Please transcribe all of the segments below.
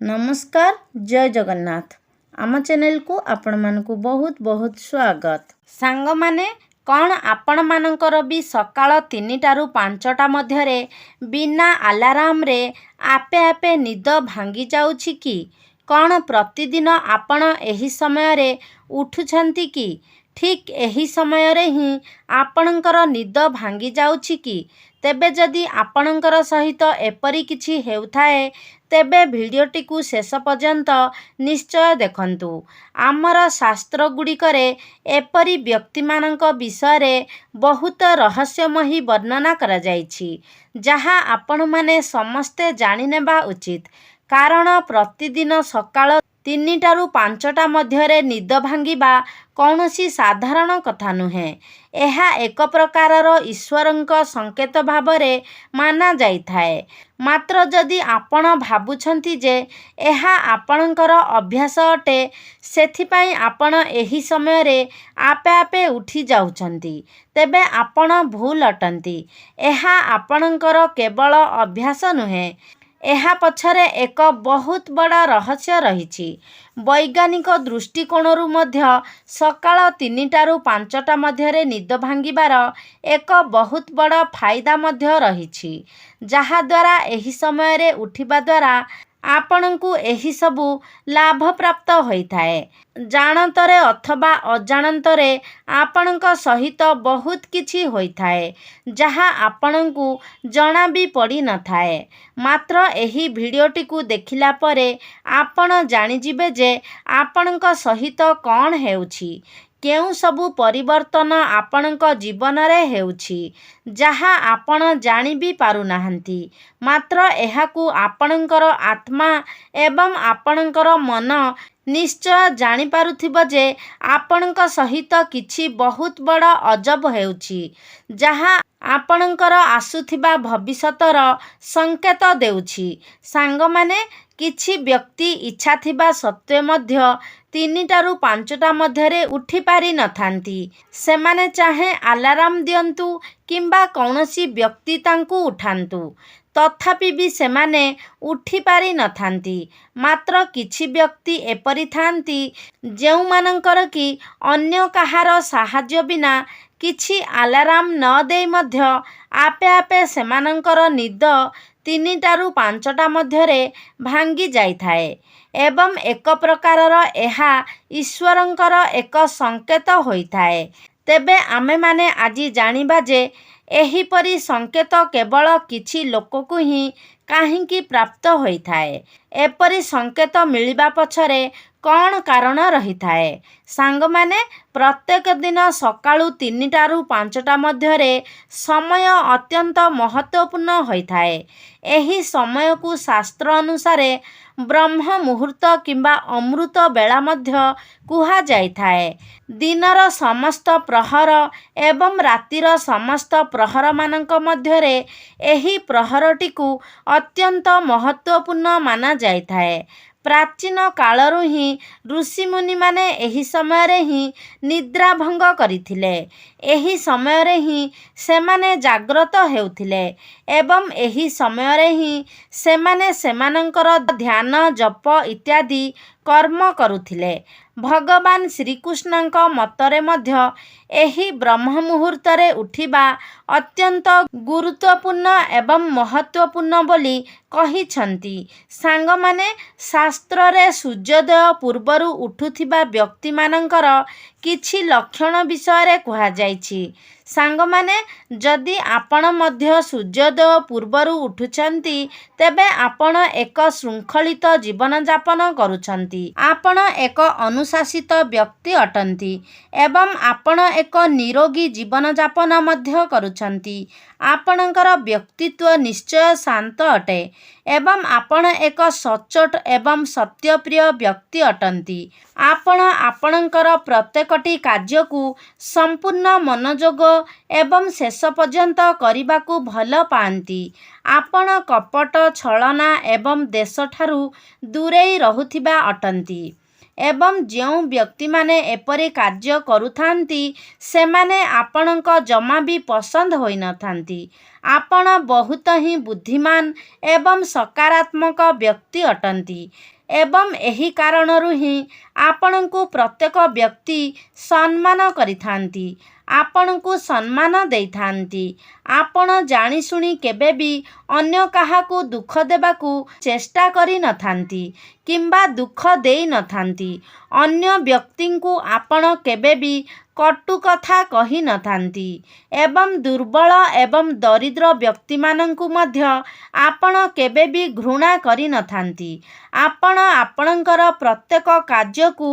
नमस्कार जय जगन्नाथ आम चैनल को आपण मानकु बहुत बहुत स्वागत। सांग माने कौन आपण मानकर भी सकाळ 3टारू 5टा मध्यरे बिना अलार्म रे आपे आपे निद भांगी जाउछि कि? कौन प्रतिदिन आपण एही समय रे उठुछंती कि? ठीक एही समय रे ही आपणकर निद भांगी जाउछि कि? तेबे जदि आपणकर सहित एपरी किछि हेउथाए तेबे भिडियोटी को शेष पर्यंत निश्चय देखंतु। आमर शास्त्र गुड़िकरे एपरी व्यक्ति मानक विषय बहुत रहस्यमयी वर्णना करा जाइछि जहा आपण माने समस्ते जानि नेबा उचित। कारण प्रतिदिन सकाळ 3टारू 5टा मध्यरे निद भांगिबा कौनसी साधारण कथा नुहे। एहा एक प्रकारर ईश्वरंक संकेत भावरे माना जाइथाए। मात्र जदि आपण भाबुछंती जे एहा आपणकर अभ्यास अटे सेथिपाई आपण एही समय रे आपे आपे उठी जाउछंती तेबे आपण भूल अटंती। एहा आपणकर केवल अभ्यास नुहे, एहा पछरे एक बहुत बड़ा रहस्य रहिछि। वैज्ञानिक दृष्टिकोणरू मध्य सकाळ 3टारू 5टा मध्यरे निद भांगिबार एक बहुत बड़ा फायदा मध्य रहिछि जहा द्वारा एही समय रे उठिबा द्वारा आपणଙ୍କୁ एही सबु लाभ प्राप्त होइथाए। जानतरे अथवा अजानतरे आपणଙ୍କ सहित बहुत किछि होइथाए जहा आपणଙ୍କୁ जणा भी पड़ी न थाए। मात्र एही भिडियोटी को देखिला परे आपण जानि जिबे जे आपणଙ୍କ सहित कौन हेउछि, केउ सबु परिवर्तन आपणଙ୍କ जीवन रे हेउछि जहा आपण जानि भी पारु नाहंती। मात्र एहाकू आपणଙ୍କର आत्मा एवं आपणଙ୍କର मन निश्चय जानि पारुथिबो जे आपणଙ୍କ सहित किछि बहुत बड़ा अजब हेउछि जहा आपणଙ୍କର आसुथिबा भविष्यतर संकेत देउछि। सांग माने किछि व्यक्ति इच्छा थिबा सत्वे मध्य 3टारू 5टा मध्यरे उठी पारि न थांती। सेमाने चाहे अलार्म दियंतु किंबा कौनसी व्यक्ति तांकु उठांतु तथापि भी सेमाने उठी पारि न थांती। मात्र किछि व्यक्ति एपरि थांती जेउ मानकर कि अन्य कहार साहाय्य बिना किछि अलार्म न देई मध्य आपे आपे सेमानकर निद 3टारू 5टा मध्यरे भांगी जाइथाए एवं एक प्रकारर एहा ईश्वरंकर एक संकेत होइथाए। तेबे आमे माने आजी जानिबा जे एहीपरि संकेत केवल किछि लोककु ही काहींकी प्राप्त होइथाए। एपरि संकेत मिलिबा पछरे कौन कारण रहिथाए? सांग माने प्रत्येक दिन सकाळू 3टारू 5टा मध्यरे समय अत्यंत महत्वपूर्ण होइथाए। एही समय को शास्त्र अनुसारे ब्रह्म मुहूर्त किंबा अमृत बेला मध्य कुहा जाइथाए। दिनर समस्त प्रहर एवं रातिर समस्त प्रहर मानक मध्यरे एही प्रहरटी को अत्यंत महत्वपूर्ण माना जाइथाए। प्राचीन कालरू ही ऋषि मुनि माने एही समय रे ही निद्रा भंग करिथिले। एही समय रे ही सेमाने जाग्रत हेउथिले एवं एही समय रे ही सेमाने सेमानंकर ध्यान जप इत्यादि कर्म करुथिले। भगवान श्रीकृष्णଙ୍କ मतरे मध्य एही ब्रह्म मुहूर्तरे उठिबा अत्यंत गुरुत्वपूर्ण एवं महत्वपूर्ण बोली कहिछंती। सांग माने शास्त्र रे सूर्योदय पूर्वरु उठुथिबा व्यक्ति मानकर किछि लक्षण विषय रे कुहा जाइछि। सांग माने जदि आपण मध्य सूर्योदय पूर्वरु उठुछंती तेबे आपण एक शृंखलित जीवन जापन करुछंती। आपण एक अनुशासित व्यक्ति अटंती एवं आपण एक निरोगी जीवन जापन मध्य करुछंती। आपणकर व्यक्तित्व निश्चय शांत अटे एवं आपण एक सचोट एवं सत्यप्रिय व्यक्ति अटंती। आपण आपणकर प्रत्येकटी कार्य को संपूर्ण मनोयोग एवं शेष पर्यंत करिबाकू भल पांती। आपण कपट छलना एवं देश ठारू दूरेई रहुथिबा अटंती। ଏବଂ ଯେଉଁ ବ୍ୟକ୍ତିମାନେ ଏପରି କାର୍ଯ୍ୟ କରୁଥାନ୍ତି ସେମାନେ ଆପଣଙ୍କ ଜମା ବି ପସନ୍ଦ ହୋଇନଥାନ୍ତି। ଆପଣ ବହୁତ ହିଁ ବୁଦ୍ଧିମାନ ଏବଂ ସକାରାତ୍ମକ ବ୍ୟକ୍ତି ଅଟନ୍ତି ଏବଂ ଏହି କାରଣରୁ ହିଁ ଆପଣଙ୍କୁ ପ୍ରତ୍ୟେକ ବ୍ୟକ୍ତି ସମ୍ମାନ କରିଥାନ୍ତି, ଆପଣଙ୍କୁ ସମ୍ମାନ ଦେଇଥାନ୍ତି। ଆପଣ ଜାଣିଶୁଣି କେବେ ବି ଅନ୍ୟ କାହାକୁ ଦୁଃଖ ଦେବାକୁ ଚେଷ୍ଟା କରିନଥାନ୍ତି କିମ୍ବା ଦୁଃଖ ଦେଇନଥାନ୍ତି। ଅନ୍ୟ ବ୍ୟକ୍ତିଙ୍କୁ ଆପଣ କେବେ ବି କଟୁ କଥା କହିନଥାନ୍ତି ଏବଂ ଦୁର୍ବଳ ଏବଂ ଦରିଦ୍ର ବ୍ୟକ୍ତିମାନଙ୍କୁ ମଧ୍ୟ ଆପଣ କେବେ ବି ଘୃଣା କରିନଥାନ୍ତି। ଆପଣ ଆପଣଙ୍କର ପ୍ରତ୍ୟେକ କାର୍ଯ୍ୟକୁ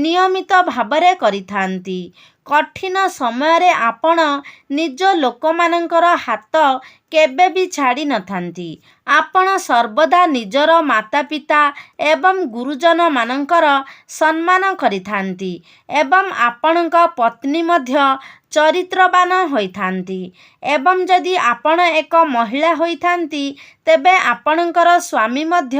ନିୟମିତ ଭାବରେ କରିଥାନ୍ତି। କଠିନ ସମୟରେ ଆପଣ ନିଜ ଲୋକମାନଙ୍କର ହାତ କେବେ ବି ଛାଡ଼ି ନଥାନ୍ତି। ଆପଣ ସର୍ବଦା ନିଜର ମାତାପିତା ଏବଂ ଗୁରୁଜନମାନଙ୍କର ସମ୍ମାନ କରିଥାନ୍ତି ଏବଂ ଆପଣଙ୍କ ପତ୍ନୀ ମଧ୍ୟ ଚରିତ୍ରବାନ ହୋଇଥାନ୍ତି ଏବଂ ଯଦି ଆପଣ ଏକ ମହିଳା ହୋଇଥାନ୍ତି ତେବେ ଆପଣଙ୍କର ସ୍ୱାମୀ ମଧ୍ୟ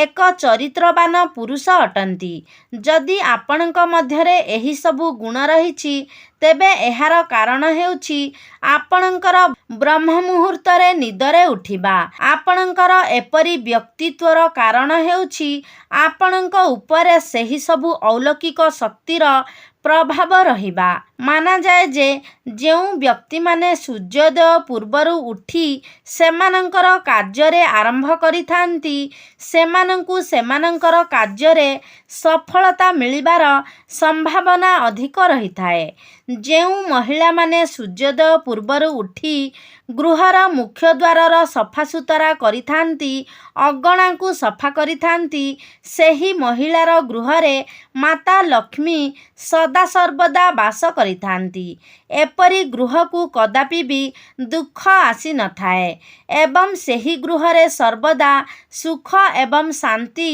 ଏକ ଚରିତ୍ରବାନ ପୁରୁଷ ଅଟନ୍ତି। ଯଦି ଆପଣଙ୍କ ମଧ୍ୟରେ ଏହିସବୁ ଗୁଣ ରହିଛି ତେବେ ଏହାର କାରଣ ହେଉଛି ଆପଣଙ୍କର ବ୍ରହ୍ମ ମୁହୂର୍ତ୍ତରେ ନିଦରେ ଉଠିବା। ଆପଣଙ୍କର ଏପରି ବ୍ୟକ୍ତିତ୍ୱର କାରଣ ହେଉଛି ଆପଣଙ୍କ ଉପରେ ସେହି ସବୁ ଅଲୌକିକ ଶକ୍ତିର ପ୍ରଭାବ ରହିବା। ମାନାଯାଏ ଯେ ଯେଉଁ ବ୍ୟକ୍ତିମାନେ ସୂର୍ଯ୍ୟୋଦୟ ପୂର୍ବରୁ ଉଠି ସେମାନଙ୍କର କାର୍ଯ୍ୟରେ ଆରମ୍ଭ କରିଥାନ୍ତି ସେମାନଙ୍କୁ ସେମାନଙ୍କର କାର୍ଯ୍ୟରେ ସଫଳତା ମିଳିବାର ସମ୍ଭାବନା ଅଧିକ ରହିଥାଏ। ଯେଉଁ ମହିଳାମାନେ ସୂର୍ଯ୍ୟୋଦୟ ପୂର୍ବରୁ ଉଠି ଗୃହର ମୁଖ୍ୟଦ୍ୱାରର ସଫାସୁତରା କରିଥାନ୍ତି, ଅଗଣାକୁ ସଫା କରିଥାନ୍ତି, ସେହି ମହିଳାର ଗୃହରେ ମାତା ଲକ୍ଷ୍ମୀ ସଦାସର୍ବଦା ବାସ କରିଥାନ୍ତି। ଏପରି ଗୃହକୁ କଦାପି ବି ଦୁଃଖ ଆସିନଥାଏ ଏବଂ ସେହି ଗୃହରେ ସର୍ବଦା ସୁଖ ଏବଂ ଶାନ୍ତି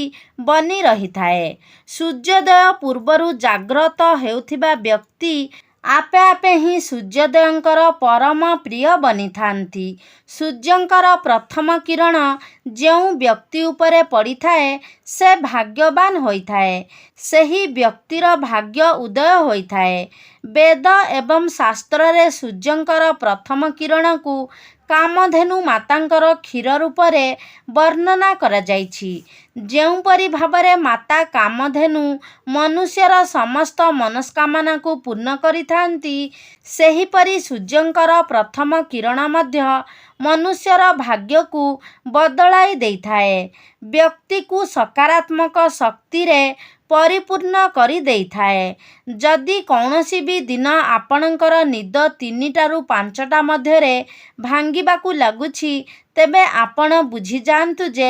ବନି ରହିଥାଏ। ସୂର୍ଯ୍ୟୋଦୟ ପୂର୍ବରୁ ଜାଗ୍ରତ ହେଉଥିବା ବ୍ୟକ୍ତି ଆପେ ଆପେ ହିଁ ସୂର୍ଯ୍ୟୋଦୟଙ୍କର ପରମ ପ୍ରିୟ ବନିଥାନ୍ତି। ସୂର୍ଯ୍ୟଙ୍କର ପ୍ରଥମ କିରଣ ଯେଉଁ ବ୍ୟକ୍ତି ଉପରେ ପଡ଼ିଥାଏ ସେ ଭାଗ୍ୟବାନ ହୋଇଥାଏ। ସେହି ବ୍ୟକ୍ତିର ଭାଗ୍ୟ ଉଦୟ ହୋଇଥାଏ। ବେଦ ଏବଂ ଶାସ୍ତ୍ରରେ ସୂର୍ଯ୍ୟଙ୍କର ପ୍ରଥମ କିରଣକୁ କାମଧେନୁ ମାତାଙ୍କର କ୍ଷୀର ରୂପରେ ବର୍ଣ୍ଣନା କରାଯାଇଛି। ଯେଉଁପରି ଭାବରେ ମାତା କାମଧେନୁ ମନୁଷ୍ୟର ସମସ୍ତ ମନସ୍କାମନାକୁ ପୂର୍ଣ୍ଣ କରିଥାନ୍ତି ସେହିପରି ସୂର୍ଯ୍ୟଙ୍କର ପ୍ରଥମ କିରଣ ମଧ୍ୟ ମନୁଷ୍ୟର ଭାଗ୍ୟକୁ ବଦଳାଇ ଦେଇଥାଏ, ବ୍ୟକ୍ତିକୁ ସକାରାତ୍ମକ ଶକ୍ତିରେ ପରିପୂର୍ଣ୍ଣ କରିଦେଇଥାଏ। ଯଦି କୌଣସି ବି ଦିନ ଆପଣଙ୍କର ନିଦ 3ଟାରୁ 5ଟା ମଧ୍ୟରେ ଭାଙ୍ଗିବାକୁ ଲାଗୁଛି ତେବେ ଆପଣ ବୁଝିଯାଆନ୍ତୁ ଯେ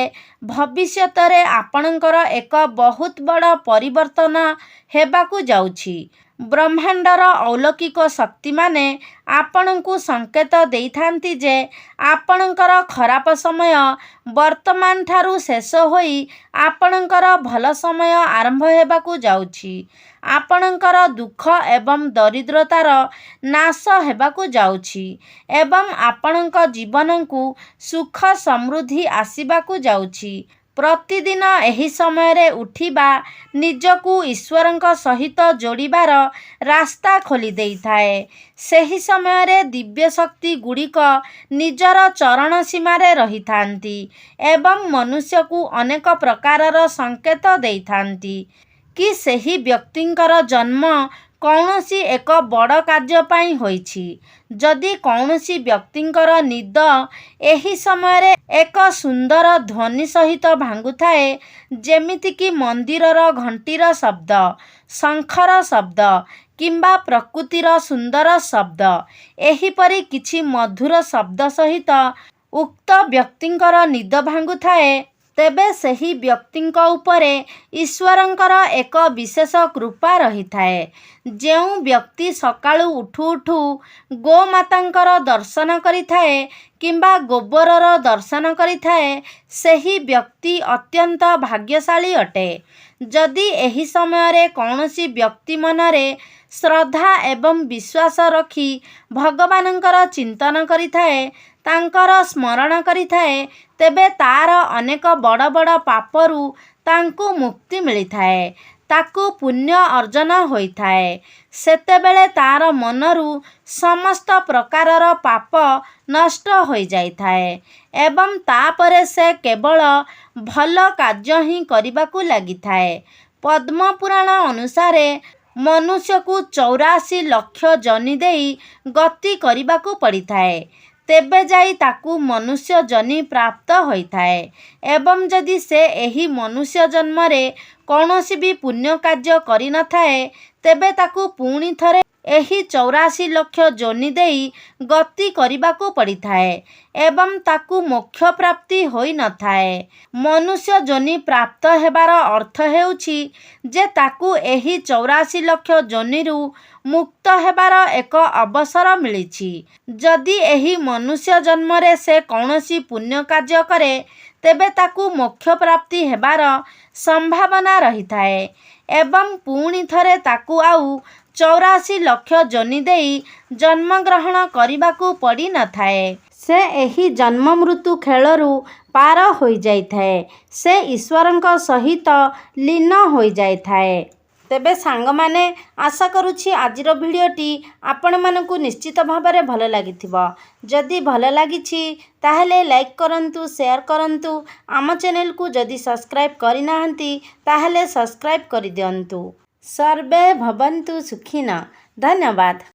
ଭବିଷ୍ୟତରେ ଆପଣଙ୍କର ଏକ ବହୁତ ବଡ଼ ପରିବର୍ତ୍ତନ ହେବାକୁ ଯାଉଛି। ବ୍ରହ୍ମାଣ୍ଡର ଅଲୌକିକ ଶକ୍ତିମାନେ ଆପଣଙ୍କୁ ସଂକେତ ଦେଇଥାନ୍ତି ଯେ ଆପଣଙ୍କର ଖରାପ ସମୟ ବର୍ତ୍ତମାନ ଠାରୁ ଶେଷ ହୋଇ ଆପଣଙ୍କର ଭଲ ସମୟ ଆରମ୍ଭ ହେବାକୁ ଯାଉଛି। ଆପଣଙ୍କର ଦୁଃଖ ଏବଂ ଦରିଦ୍ରତାର ନାଶ ହେବାକୁ ଯାଉଛି ଏବଂ ଆପଣଙ୍କ ଜୀବନକୁ ସୁଖ ସମୃଦ୍ଧି ଆସିବାକୁ ଯାଉଛି। ପ୍ରତିଦିନ ଏହି ସମୟରେ ଉଠିବା ନିଜକୁ ଈଶ୍ୱରଙ୍କ ସହିତ ଯୋଡ଼ିବାର ରାସ୍ତା ଖୋଲି ଦେଇଥାଏ। ସେହି ସମୟରେ ଦିବ୍ୟ ଶକ୍ତି ଗୁଡ଼ିକ ନିଜର ଚରଣ ସୀମାରେ ରହିଥାନ୍ତି ଏବଂ ମନୁଷ୍ୟକୁ ଅନେକ ପ୍ରକାରର ସଂକେତ ଦେଇଥାନ୍ତି କି ସେହି ବ୍ୟକ୍ତିଙ୍କର ଜନ୍ମ କୌଣସି ଏକ ବଡ଼ କାର୍ଯ୍ୟ ପାଇଁ ହୋଇଛି। ଯଦି କୌଣସି ବ୍ୟକ୍ତିଙ୍କର ନିଦ ଏହି ସମୟରେ ଏକ ସୁନ୍ଦର ଧ୍ୱନି ସହିତ ଭାଙ୍ଗୁଥାଏ ଯେମିତିକି ମନ୍ଦିରର ଘଣ୍ଟିର ଶବ୍ଦ, ଶଙ୍ଖର ଶବ୍ଦ କିମ୍ବା ପ୍ରକୃତିର ସୁନ୍ଦର ଶବ୍ଦ, ଏହିପରି କିଛି ମଧୁର ଶବ୍ଦ ସହିତ ଉକ୍ତ ବ୍ୟକ୍ତିଙ୍କର ନିଦ ଭାଙ୍ଗୁଥାଏ ତେବେ ସେହି ବ୍ୟକ୍ତିଙ୍କ ଉପରେ ଈଶ୍ୱରଙ୍କର ଏକ ବିଶେଷ କୃପା ରହିଥାଏ। ଯେଉଁ ବ୍ୟକ୍ତି ସକାଳୁ ଉଠୁ ଉଠୁ ଗୋମାତାଙ୍କର ଦର୍ଶନ କରିଥାଏ କିମ୍ବା ଗୋବରର ଦର୍ଶନ କରିଥାଏ ସେହି ବ୍ୟକ୍ତି ଅତ୍ୟନ୍ତ ଭାଗ୍ୟଶାଳୀ ଅଟେ। ଯଦି ଏହି ସମୟରେ କୌଣସି ବ୍ୟକ୍ତି ମନରେ ଶ୍ରଦ୍ଧା ଏବଂ ବିଶ୍ୱାସ ରଖି ଭଗବାନଙ୍କର ଚିନ୍ତନ କରିଥାଏ, ତାଙ୍କର ସ୍ମରଣ କରିଥାଏ ତେବେ ତାର ଅନେକ ବଡ଼ ବଡ଼ ପାପରୁ ତାଙ୍କୁ ମୁକ୍ତି ମିଳିଥାଏ। ତାକୁ ପୁଣ୍ୟ ଅର୍ଜନ ହୋଇଥାଏ। ସେତେବେଳେ ତା'ର ମନରୁ ସମସ୍ତ ପ୍ରକାରର ପାପ ନଷ୍ଟ ହୋଇଯାଇଥାଏ ଏବଂ ତାପରେ ସେ କେବଳ ଭଲ କାର୍ଯ୍ୟ ହିଁ କରିବାକୁ ଲାଗିଥାଏ। ପଦ୍ମପୁରାଣ ଅନୁସାରେ ମନୁଷ୍ୟକୁ 84 ଲକ୍ଷ ଜନି ଦେଇ ଗତି କରିବାକୁ ପଡ଼ିଥାଏ, ତେବେ ଯାଇ ତାକୁ ମନୁଷ୍ୟ ଜନି ପ୍ରାପ୍ତ ହୋଇଥାଏ। ଏବଂ ଯଦି ସେ ଏହି ମନୁଷ୍ୟ ଜନ୍ମରେ କୌଣସି ବି ପୁଣ୍ୟ କାର୍ଯ୍ୟ କରିନଥାଏ, ତେବେ ତାକୁ ପୁଣି ଥରେ ଏହି 84 ଲକ୍ଷ ଯୋନି ଦେଇ ଗତି କରିବାକୁ ପଡ଼ିଥାଏ ଏବଂ ତାକୁ ମୋକ୍ଷ ପ୍ରାପ୍ତି ହୋଇନଥାଏ। ମନୁଷ୍ୟ ଯୋନି ପ୍ରାପ୍ତ ହେବାର ଅର୍ଥ ହେଉଛି ଯେ ତାକୁ ଏହି 84 ଲକ୍ଷ ଯୋନିରୁ ମୁକ୍ତ ହେବାର ଏକ ଅବସର ମିଳିଛି। ଯଦି ଏହି ମନୁଷ୍ୟ ଜନ୍ମରେ ସେ କୌଣସି ପୁଣ୍ୟ କାର୍ଯ୍ୟ କରେ, ତେବେ ତାକୁ ମୋକ୍ଷ ପ୍ରାପ୍ତି ହେବାର ସମ୍ଭାବନା ରହିଥାଏ ଏବଂ ପୁଣି ଥରେ ତାକୁ ଆଉ 84 ଲକ୍ଷ ଯୋନି ଦେଇ ଜନ୍ମଗ୍ରହଣ କରିବାକୁ ପଡ଼ିନଥାଏ। ସେ ଏହି ଜନ୍ମ ମୃତ୍ୟୁ ଖେଳରୁ ପାର ହୋଇଯାଇଥାଏ। ସେ ଈଶ୍ୱରଙ୍କ ସହିତ ଲୀନ ହୋଇଯାଇଥାଏ। ତେବେ ସାଙ୍ଗମାନେ, ଆଶା କରୁଛି ଆଜିର ଭିଡ଼ିଓଟି ଆପଣମାନଙ୍କୁ ନିଶ୍ଚିତ ଭାବରେ ଭଲ ଲାଗିଥିବ। ଯଦି ଭଲ ଲାଗିଛି ତାହେଲେ ଲାଇକ୍ କରନ୍ତୁ, ସେୟାର କରନ୍ତୁ। ଆମ ଚ୍ୟାନେଲକୁ ଯଦି ସବସ୍କ୍ରାଇବ୍ କରିନାହାନ୍ତି ତାହେଲେ ସବସ୍କ୍ରାଇବ୍ କରିଦିଅନ୍ତୁ। ସର୍ବେ ଭବନ୍ତୁ ସୁଖିନଃ। ଧନ୍ୟବାଦ।